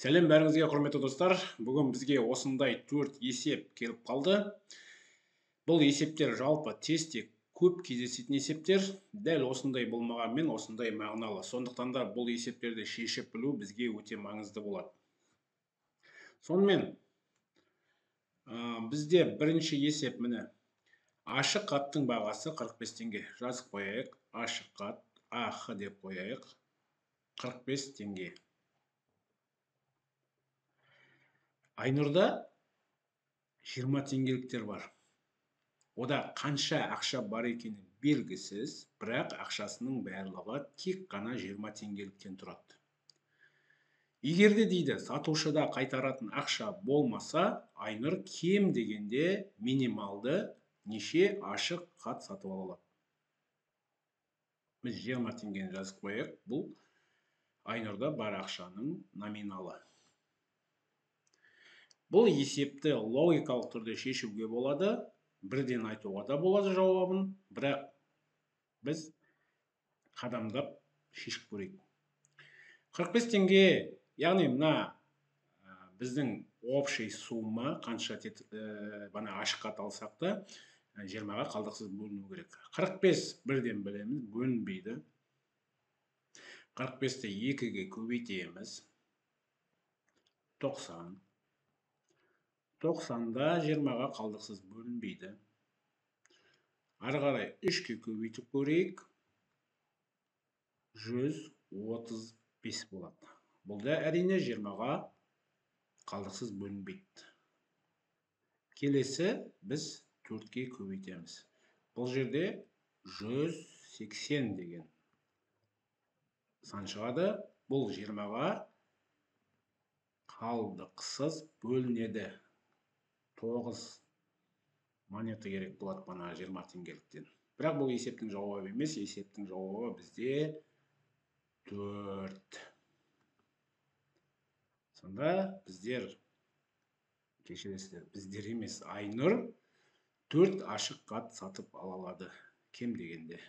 Сәлем бәріңізге құрметті достар. Бүгін бізге осындай 4 есеп келіп қалды. Бұл есептер жалпы тестте көп кездесетін есептер. Дәл осындай болмағанмен осындай мағыналы. Сондықтан да бұл есептерді шешіп білу бізге өте маңызды болады. Сонымен бізде бірінші есеп міне. Ашық хаттың бағасы 45 теңге. Жазып қояйық. Ашық хат АХ деп қояйық. 45 теңге. Айнұрда 20 теңгеліктер бар. Ода қанша ақша бар екені белгісіз, бірақ ақшасының барлығы тек қана 20 теңгеліктен тұрады. Егерде дейді, сатушыда қайтаратын ақша болмаса, Айнұр кем дегенде минималды неше ашық хат сатып алады. Біз 20 теңгені жазып қояйық. Бұл Айнұрда бар ақшаның номиналы. Бұл есепті логикалық түрде шешуге болады, бірден айтуға да болады жауабын, бірақ біз қадамдап шешіп көрейік. 45 теңге, яғни мына біздің общий сумма қанша бана ашық хат алсақ та 20-ға қалдықсыз бөліну керек. 45 бірден білеміз, бөлінбейді. 45-ті 2-ге көбейтеміз. 90. 90-да 20-ға қалдықсыз бөлінбейді. Ары қарай 3-ке көбейтіп көрейік. 135 болады. Бұл да әрине 20-ға қалдықсыз бөлінбейді. Келесі біз 4-ке көбейтеміз. Бұл жерде 180 деген сан шығады. Бұл 20-ға қалдықсыз бөлінеді. 9 монета керек болады бана 20 теңгеліктен. Бірақ бұл есептің жауабы емес, есептің жауабы бізде 4. Сонда біздер, кешіресіздер, біздер емес, Айнұр 4 ашық хат сатып алады, кем дегенде.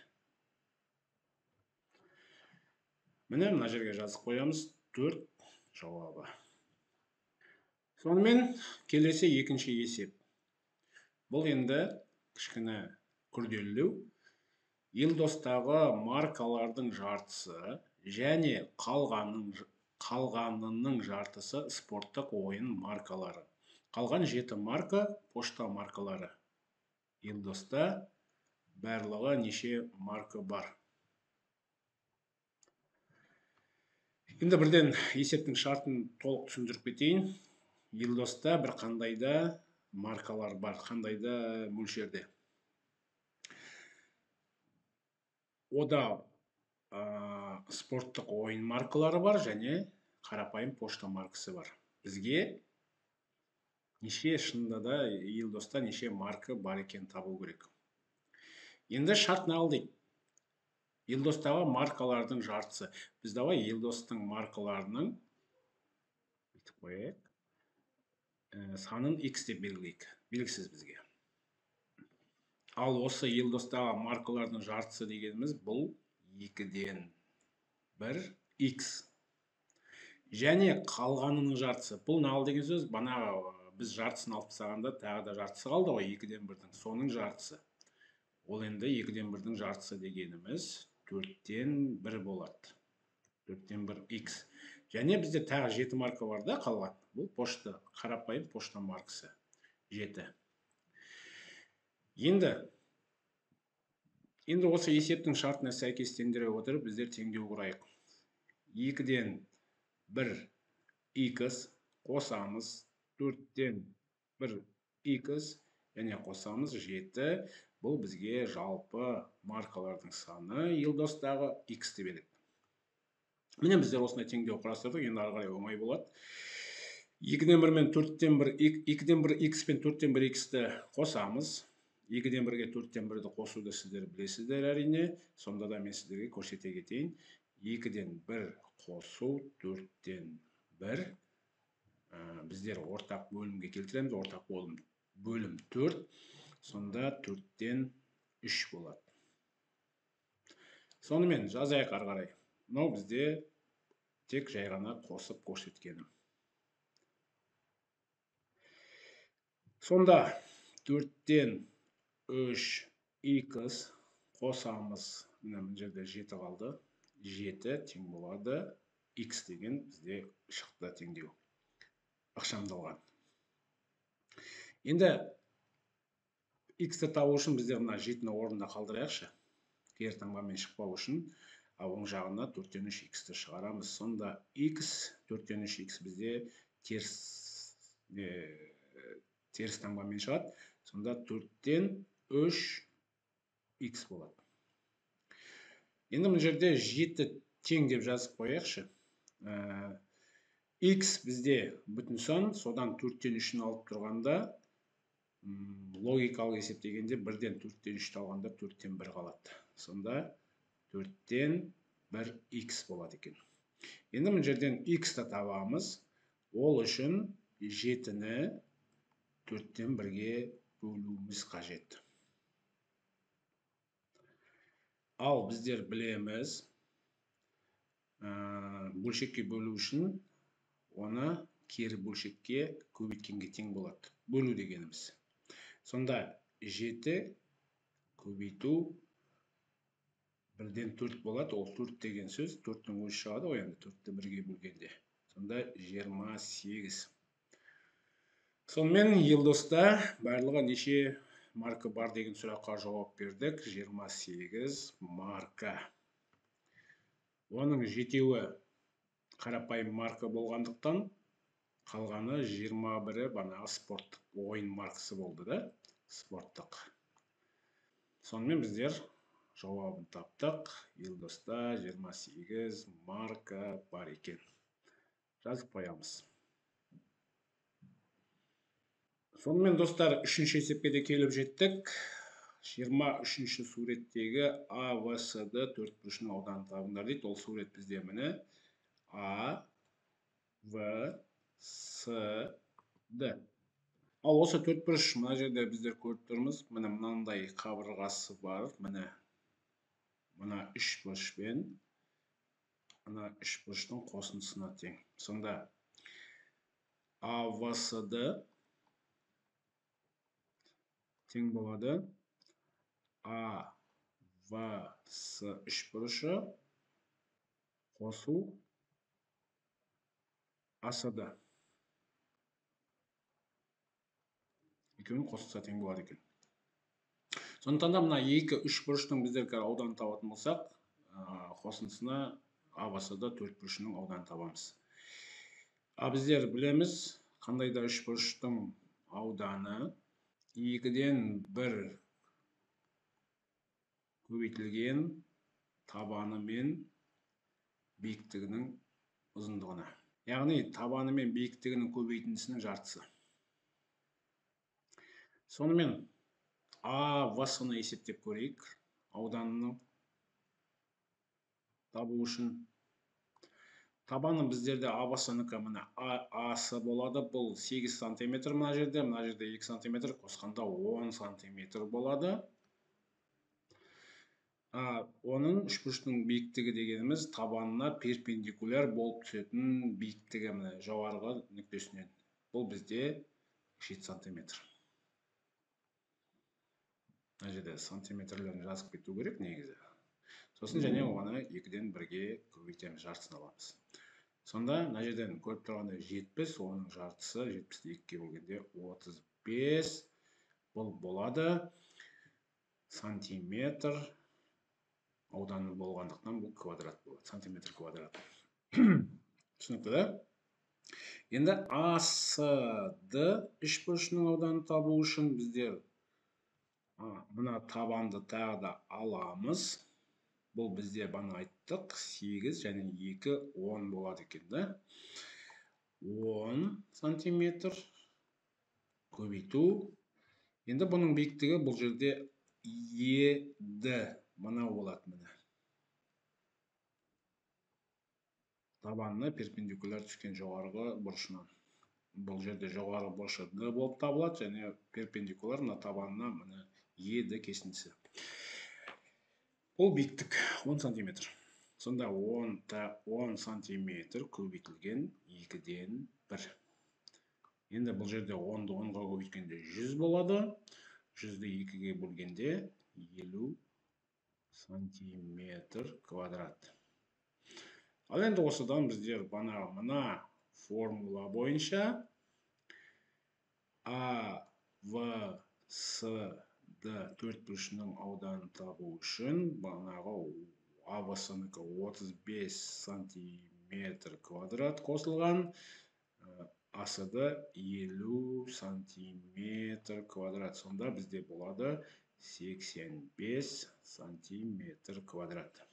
Міне, мына жерге жазып қоямыз 4 жауабы. Сонымен келесі екінші есеп. Бұл енді кішкене күрделілеу. Елдостағы маркалардың жартысы және қалғанының жартысы спорттық ойын маркалары. Қалған 7 марка пошта маркалары. Елдоста барлығы неше марка бар? Енді бірден есептің шартын толық түсіндіріп кетейін. Елдоста бір қандайда маркалар бар, қандайда мөлшерде. Ода спорттық ойын маркалары бар және қарапайым пошта маркасы бар. Бізге неше шынында да Елдоста неше марка бар екен табу керек. Енді шарт не дейді? Елдостағы маркалардың жартысы. Біз давай Елдостың маркаларының санын X деп белгілейік. Белгісіз бізге. Ал осы Елдостағы маркалардың жартысы дегеніміз бұл 2-ден 1 X. Және қалғанының жартысы. Бұл нал деген сөз, бана біз жартысын алып тастағанда тағы да жартысы қалды ғой 2-ден 1-дің. Соның жартысы. Ол енді 2-ден 1-дің жартысы дегеніміз 4-ден 1 болады. 4-ден 1 X. Және бізде тағы 7 марка бар да қалған. Бұл пошта, қарапайым пошта маркасы. 7. Енді осы есептің шартына сәйкестендіре отырып, біздер теңдеу құрайық. 2-ден 1 X қосамыз, 4-ден 1 X және қосамыз 7. Бұл бізге жалпы маркалардың саны Елдостағы X деп едік. Міне біздер осындай теңдеу құрастырдық, енді ары қарай оңай болады. 2-ден 1 мен 4-ден 1, 2-ден 1 X пен 4-ден 1 X-ті қосамыз. 2-ден 1-ге 4-ден 1-ді қосуды сіздер білесіздер әрине. Сонда да мен сіздерге көрсете кетейін. 2-ден 1 қосу 4-ден 1. Біздер ортақ бөлімге келтіреміз. Ортақ бөлім 4. Сонда 4-ден 3 болады. Сонымен жазайық ары қарай. Мынау бізде тек жай ғана қосып көрсеткенім. Сонда 4-тен 3 x қосамыз. Мына жерде 7 қалды. 7 тең болады x деген бізде шықты теңдеу. Ақшамдалған. Енді x-ті табу үшін біздер мына 7-ні орнында қалдырайықшы. Кері таңбамен шықпау үшін оң жағына 4-тен 3 x-ті шығарамыз. Сонда x 4-тен 3 x бізде теріс таңбамен шығады. Сонда 4-тен 3 x болады. Енді бұл жерде 7 тең деп жазып қояйықшы. X бізде бүтін сан, содан 4-тен 3-ні алып тұрғанда, логикалық есептегенде 1-ден 4-тен 3-ті алғанда 4-тен 1 қалады. Сонда 4-тен 1 x болады екен. Енді бұл жерден x-ті табамыз. Ол үшін 7-ні 4-тен 1-ге бөлуіміз қажет. Ал біздер білеміз, бөлшекке бөлу үшін оны кері бөлшекке көбейткенге тең болады. Бөлу дегеніміз. Сонда 7 көбейту 1-ден 4 болады. Ол 4 деген сөз 4-тің өзі шығады, енді 4-ті 1-ге бөлгенде. Сонда 28. Сонымен елдоста барлығы неше марка бар деген сұраққа жауап бердік. 28 марка. Оның 7-еуі қарапайым марка болғандықтан, қалғаны 21-і банағы спорттық ойын маркасы болды да, спорттық. Сонымен біздер жауабын таптық. Елдоста 28 марка бар екен. Жазып қоямыз. Сонымен достар, үшінші есепке де келіп жеттік. 23-ші суреттегі А, В, С, Д төртбұрышының ауданын табыңдар дейді. Ол сурет бізде міне А, В, С, Д. Ал осы төртбұрыш мына жерде біздер көріп тұрмыз. Міне мынандай қабырғасы бар. Мына үшбұрыш пен мына үшбұрыштың қосындысына тең. Сонда А, В, С, Д тең болады А, В, С үшбұрышы қосу АСД. Екеуін қосылса тең болады екен. Сондықтан да мына екі үшбұрыштың біздер ауданын табатын болсақ, қосындысына АСД төртбұрышының ауданын табамыз. Біздер білеміз, қандай да үшбұрыштың ауданы 2-ден 1 көбейтілген табаны мен биіктігінің ұзындығына. Яғни табаны мен биіктігінің көбейтіндісінің жартысы. Сонымен А, В-ны есептеп көрейік. Ауданының табу үшін. Табаны біздерде А-ныкі міне А-сы болады. Бұл 8 см мына жерде 2 см, қосқанда 10 см болады. Оның үшбұрыштың биіктігі дегеніміз табанына перпендикуляр болып түсетін биіктігі міне жоғарғы нүктесінен. Бұл бізде 7 см. Мына жерде сантиметрлерін жазып кету керек негізі. Сосын және оны 2-ден 1-ге көбейтеміз, жартысын аламыз. Сонда мына жерден көріп тұрғанда 70, оның жартысы 70-ті 2-ге бөлгенде 35. Бұл болады сантиметр. Ауданы болғандықтан бұл квадрат болады. Сантиметр квадрат. Түсінікті да? Енді АСД үшбұрышының ауданын табу үшін біздер мына табанды тағы да аламыз. Бұл бізде бана айттық. 8 және 2, 10 болады екен да. 10 сантиметр көбейту. Енді бұның биіктігі бұл жерде еді. Мынау болады міне. Табанына перпендикуляр түскен жоғарғы бұрышынан. Бұл жерде жоғарғы бұрышы Д болып табылады, және перпендикуляр мына табанына міне еді кесіндісі. Бұл биіктік 10 см. Сонда 10 см көбейтілген 2-ден 1. Енді бұл жерде 10-ды 10-ға көбейткенде 100 болады. 100-ді 2-ге бөлгенде 50 сантиметр квадрат. Ал енді осыдан біздер мына формула бойынша AVS'ді төртбұрышының ауданын табу үшін бағанағы AVS-нікі 35 сантиметр квадрат қосылған, AC-ді 50 сантиметр квадрат. Сонда бізде болады 85 сантиметр квадрат.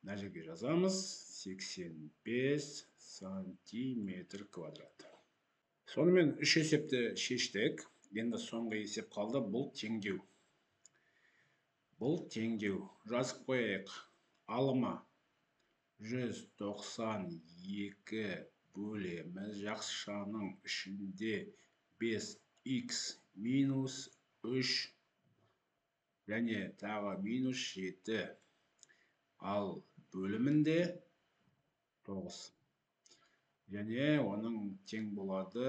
Мына жерге жазамыз 85 сантиметр квадрат. Сонымен 3 есепті шештік. Енді соңғы есеп қалды, бұл теңдеу. Бұл теңдеу. Жазып қояйық. Алымы 192 бөлеміз жақшаның ішінде 5x минус 3 және тағы минус 7, ал бөлімінде 9. Және оның тең болады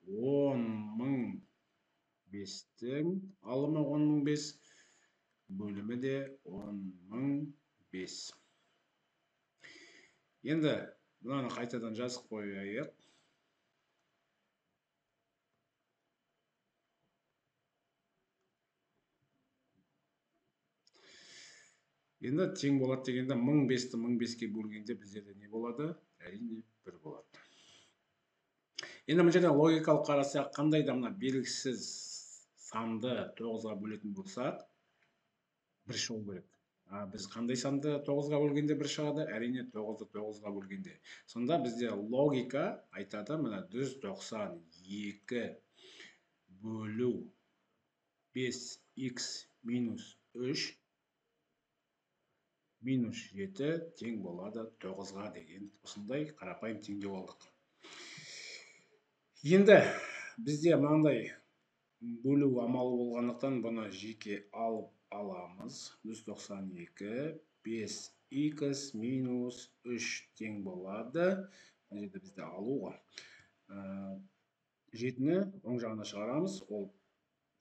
10.005-тің алымы 10.005, бөлімі де 10.005. Енді бұнаны қайтадан жазып қояйық. Енді тең болады дегенде 1005-ті 1005-ге бөлгенде біздерде не болады? Әрине 1 болады. Енді бұл жерде логикалық қарасақ, қандай да мына белгісіз санды 9-ға бөлетін болсақ, 1 шығу керек. Біз қандай санды 9-ға бөлгенде 1 шығады? Әрине 9-ды 9-ға бөлгенде. Сонда бізде логика айтады, мына 192 бөлу 5x минус 3 минус 7 тең болады 9-ға деген осындай қарапайым теңдеу алдық. Енді бізде мынандай бөлу амалы болғандықтан бұны жеке алып аламыз. 192 5x минус 3 тең болады. Бұл жерде бізде алу ғой. 7-ні оң жағына шығарамыз. Ол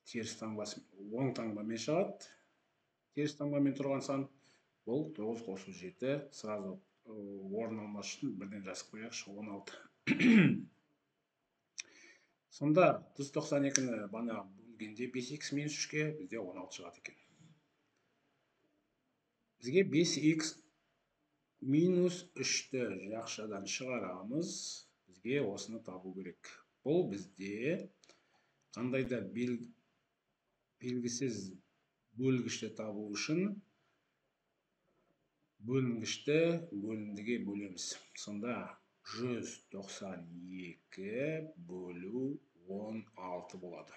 теріс таңбасы оң таңбамен шығады. Теріс таңбамен тұрған сан. Бұл 9 қосу 7. Сразу орын алмас үшін бірден жазып қояйықшы 16. Сонда 192-ні бана бөлгенде 5x минус 3-ке бізде 16 шығады екен. Бізге 5x минус 3-ті жақшадан шығарамыз. Бізге осыны табу керек. Бұл бізде қандайда белгісіз бөлгішті табу үшін бөлінгішті бөлімдіге бөлеміз. Сонда 192 бөлу 16 болады.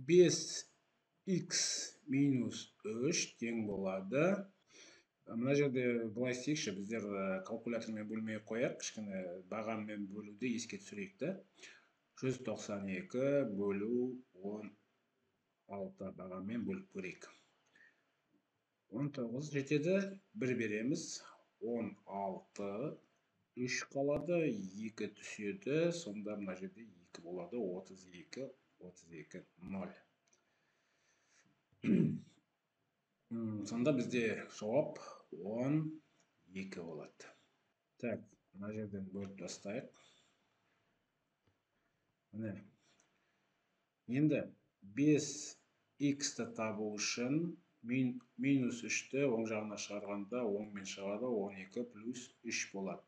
5x минус 3 тең болады. Мына жерде былай істейікші, біздер калкулятормен бөлмей қояйық, кішкене бағаммен бөлуді еске түсірейік. 192 бөлу 16 бағаммен бөліп көрейік. 19 жетеді, 1 береміз, 16, 3 қалады, 2 түседі, сонда мына жерде 2 болады, 32, 32, 0. Сонда бізде жауап 12 болады. Так, мына жерден бөліп тастайық. Енді 5x-ті табу үшін минус 3-ті оң жағына шығарғанда оңмен шығады, 12 плюс 3 болады.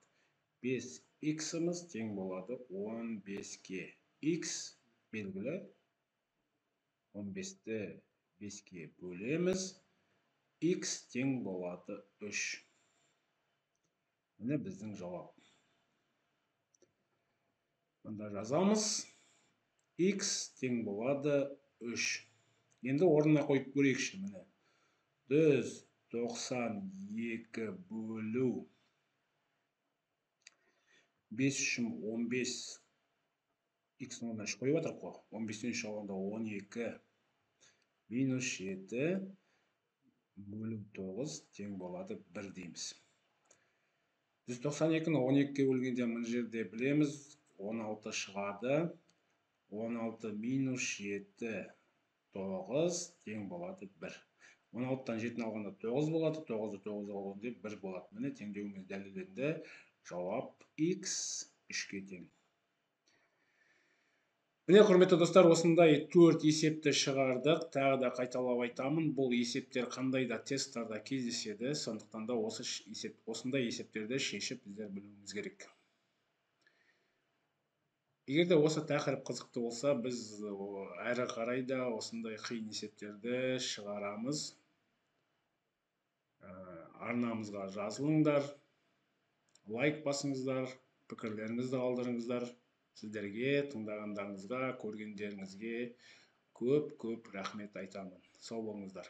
5x-іміз тең болады 15-ке. X белгілі. 15-ті 5-ке бөлеміз. X тең болады 3. Міне біздің жауап. Мұнда жазамыз. X тең болады 3. Енді орнына қойып көрейікші, міне. 192 бөлу 5 үшін 15, x-ның орнына 3 қойып атырық қой. 15-тен 3 алғанда 12 минус 7 бөлу 9 тең болады 1 дейміз. 192-ні 12-ге бөлгенде мына жерде білеміз, 16 шығады. 16 минус 7 9 тең болады 1. 16-тан 7-ні алғанда 9 болады, 9-ды 9-ға алғанда 1 болады. Міне теңдеуіміз дәлелденді. Жауап x 3-ке тең. Міне құрметті достар, осындай 4 есепті шығардық. Тағы да қайталап айтамын, бұл есептер қандай да тесттарда кездеседі. Сондықтан да осындай есептерді шешіп біздер білуіміз керек. Егер де осы тақырып қызықты болса, біз әрі қарай да осындай қиын есептерді шығарамыз. Арнамызға жазылыңдар, лайк басыңыздар, пікірлеріңізді қалдырыңыздар. Сіздерге тыңдағандарыңызға, көргендеріңізге көп рахмет айтамын. Сау болыңыздар.